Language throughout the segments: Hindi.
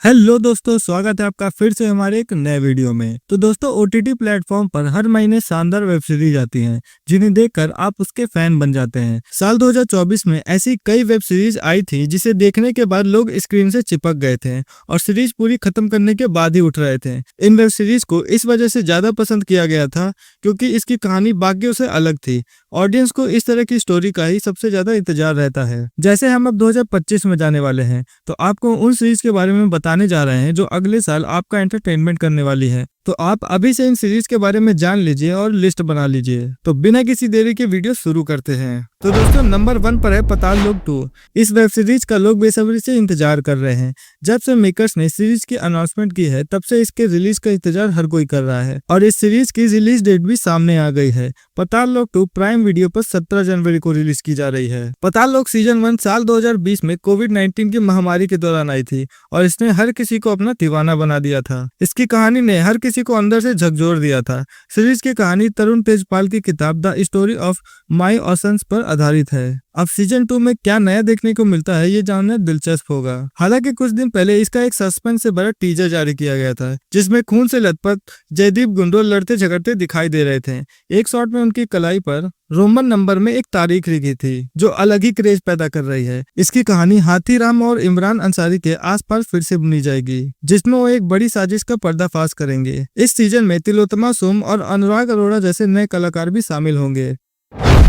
हेलो दोस्तों, स्वागत है आपका फिर से हमारे एक नए वीडियो में। तो दोस्तों, ओटीटी प्लेटफॉर्म पर हर महीने शानदार वेब सीरीज आती हैं, जिन्हें देखकर आप उसके फैन बन जाते हैं। साल 2024 में ऐसी कई वेब सीरीज आई थी जिसे देखने के बाद लोग स्क्रीन से चिपक गए थे और सीरीज पूरी खत्म करने के बाद ही उठ रहे थे। इन वेब सीरीज को इस वजह से ज्यादा पसंद किया गया था क्योंकि इसकी कहानी बाकियों से अलग थी। ऑडियंस को इस तरह की स्टोरी का ही सबसे ज्यादा इंतजार रहता है। जैसे हम अब 2025 में जाने वाले हैं, तो आपको उन सीरीज के बारे में बताने जा रहे हैं जो अगले साल आपका एंटरटेनमेंट करने वाली है। तो आप अभी से इन सीरीज के बारे में जान लीजिए और लिस्ट बना लीजिए। तो बिना किसी देरी के वीडियो शुरू करते हैं। तो दोस्तों, नंबर 1 पर है पाताल लोक 2। इस वेब सीरीज का लोग बेसब्री से इंतजार कर रहे हैं। जब से मेकर्स ने सीरीज की अनाउंसमेंट की है, तब से इसके रिलीज का इंतजार हर कोई कर रहा है और इस सीरीज की रिलीज डेट भी सामने आ गई है। पाताल लोक 2 प्राइम वीडियो पर 17 जनवरी को रिलीज की जा रही है। पाताल लोक सीजन 1 साल 2020 में कोविड-19 की महामारी के दौरान आई थी और इसने हर किसी को अपना दीवाना बना दिया था। इसकी कहानी ने हर किसी को अंदर से झकझोर दिया था। सीरीज की कहानी तरुण तेजपाल की किताब the story of my oceans पर आधारित है। अब सीजन 2 में क्या नया देखने को मिलता है, ये जानना दिलचस्प होगा। हालांकि कुछ दिन पहले इसका एक सस्पेंस से भरा टीजर जारी किया गया था, जिसमें खून से लथपथ जयदीप गुंडोल लड़ते झगड़ते दिखाई दे रहे थे। एक शॉट में उनकी कलाई पर रोमन नंबर में एक तारीख लिखी थी, जो अलग ही क्रेज पैदा कर रही है। इसकी कहानी हाथीराम और इमरान अंसारी के आसपास फिर से बुनी जाएगी, जिसमें वो एक बड़ी साजिश का पर्दाफाश करेंगे। इस सीजन में तिलोत्तमा सोम और अनुराग अरोड़ा जैसे नए कलाकार भी शामिल होंगे।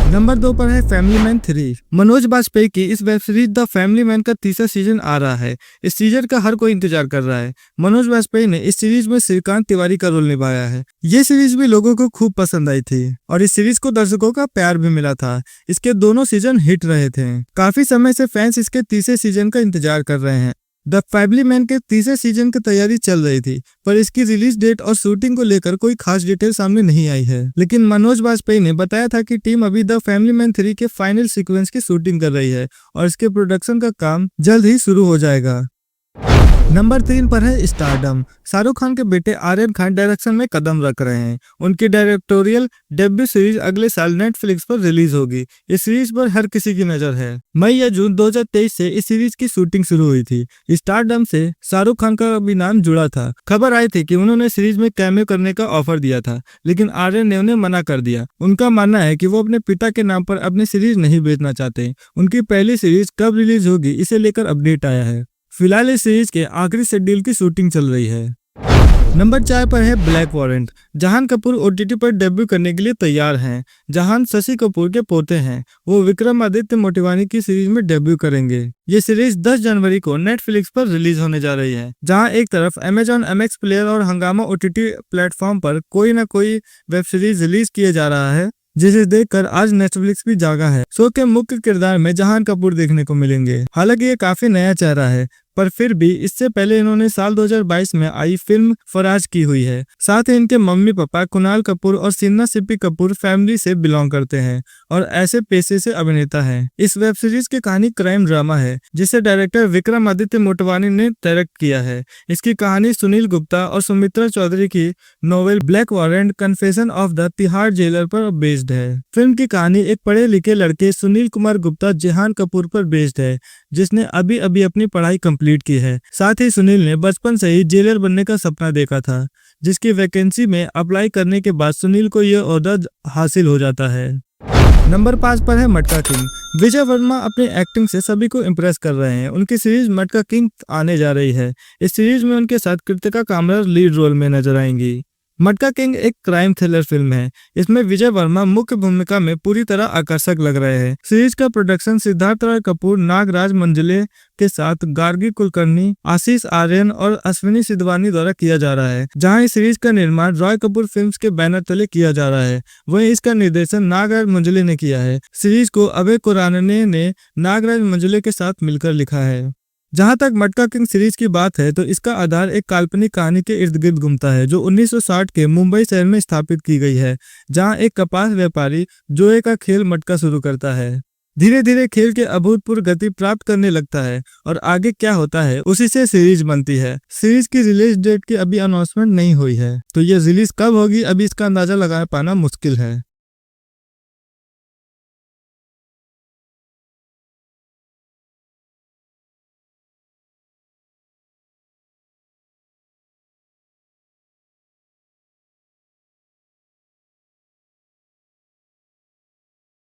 नंबर 2 पर है फैमिली मैन 3। मनोज बाजपेयी की इस web series the family man का तीसरा सीजन आ रहा है। इस सीजन का हर कोई इंतजार कर रहा है। मनोज बाजपेयी ने इस सीरीज में श्रीकांत तिवारी का रोल निभाया है। ये सीरीज भी लोगों को खूब पसंद आई थी और इस सीरीज को दर्शकों का प्यार भी मिला था। इसके दोनों सीजन हिट रहे थे। काफी समय से फैंस इसके तीसरे सीजन का इंतजार कर रहे हैं। द फैमिली मैन के तीसरे सीजन की तैयारी चल रही थी, पर इसकी रिलीज डेट और शूटिंग को लेकर कोई खास डिटेल सामने नहीं आई है। लेकिन मनोज बाजपेयी ने बताया था कि टीम अभी द फैमिली मैन 3 के फाइनल सीक्वेंस की शूटिंग कर रही है और इसके प्रोडक्शन का काम जल्द ही शुरू हो जाएगा। नंबर 3 पर है स्टारडम। शाहरुख खान के बेटे आर्यन खान डायरेक्शन में कदम रख रहे हैं। उनकी डायरेक्टोरियल डेब्यू सीरीज अगले साल नेटफ्लिक्स पर रिलीज होगी। इस सीरीज पर हर किसी की नजर है। मई या जून 2023 से इस सीरीज की शूटिंग शुरू हुई थी। स्टारडम से शाहरुख खान का भी नाम जुड़ा था। खबर आई थी कि उन्होंने सीरीज में कैमियो करने का ऑफर दिया था, लेकिन आर्यन ने उन्हें मना कर दिया। उनका मानना है कि वो अपने पिता के नाम पर अपनी सीरीज नहीं बेचना चाहते। उनकी पहली सीरीज कब रिलीज होगी, इसे लेकर अपडेट आया है। फिलहाल इस सीरीज के आखिरी शेड्यूल की शूटिंग चल रही है। नंबर 4 पर है ब्लैक वारंट। जहान कपूर ओटीटी पर डेब्यू करने के लिए तैयार हैं। जहान शशि कपूर के पोते हैं। वो विक्रमादित्य मोटिवानी की सीरीज में डेब्यू करेंगे। ये सीरीज 10 जनवरी को नेटफ्लिक्स पर रिलीज होने जा रही है। जहां एक तरफ अमेजॉन MX प्लेयर और हंगामा ओटीटी प्लेटफॉर्म पर कोई ना कोई वेब सीरीज रिलीज किए जा रहा है, जिसे देखकर आज नेटफ्लिक्स भी जागा है। शो के मुख्य किरदार में जहान कपूर देखने को मिलेंगे। हालांकि ये काफी नया चेहरा है, पर फिर भी इससे पहले इन्होंने साल 2022 में आई फिल्म फराज की हुई है। साथ ही इनके मम्मी पापा कुणाल कपूर और सिन्हा सिप्पी कपूर फैमिली से बिलोंग करते हैं और ऐसे पेशे से अभिनेता हैं। इस वेब सीरीज की कहानी क्राइम ड्रामा है, जिसे डायरेक्टर विक्रमादित्य मोटवानी ने डायरेक्ट किया है। इसकी कहानी सुनील गुप्ता और सुमित्रा चौधरी की novel black warrant confession of the Tihar jailer पर बेस्ड है। फिल्म की कहानी एक पढ़े लिखे लड़के सुनील कुमार गुप्ता जहान कपूर पर बेस्ड है, जिसने अभी अभी अपनी पढ़ाई कंप्लीट की है। साथ ही सुनील ने बचपन से ही जेलर बनने का सपना देखा था, जिसकी वैकेंसी में अप्लाई करने के बाद सुनील को यह ओहदा हासिल हो जाता है। नंबर 5 पर है मटका किंग। विजय वर्मा अपनी एक्टिंग से सभी को इम्प्रेस कर रहे हैं। उनकी सीरीज मटका किंग आने जा रही है। इस सीरीज में उनके साथ कृतिका कामरा लीड रोल में नजर आएंगी। मटका किंग एक क्राइम थ्रिलर फिल्म है। इसमें विजय वर्मा मुख्य भूमिका में पूरी तरह आकर्षक लग रहे हैं। सीरीज का प्रोडक्शन सिद्धार्थ रॉय कपूर, नागराज मंजुले के साथ गार्गी कुलकर्णी, आशीष आर्यन और अश्विनी सिद्धवानी द्वारा किया जा रहा है। जहां इस सीरीज का निर्माण रॉय कपूर फिल्म्स के बैनर तले किया जा रहा है, वहीं इसका निर्देशन नागराज मंजुले ने किया है। सीरीज को अभय कुरानने ने नागराज मंजुले के साथ मिलकर लिखा है। जहां तक मटका किंग सीरीज की बात है, तो इसका आधार एक काल्पनिक कहानी के इर्द गिर्द घूमता है, जो 1960 के मुंबई शहर में स्थापित की गई है, जहां एक कपास व्यापारी जुए का खेल मटका शुरू करता है। धीरे धीरे खेल के अभूतपूर्व गति प्राप्त करने लगता है और आगे क्या होता है उसी से सीरीज बनती है। सीरीज की रिलीज डेट की अभी अनाउंसमेंट नहीं हुई है, तो ये रिलीज कब होगी अभी इसका अंदाजा लगा पाना मुश्किल है।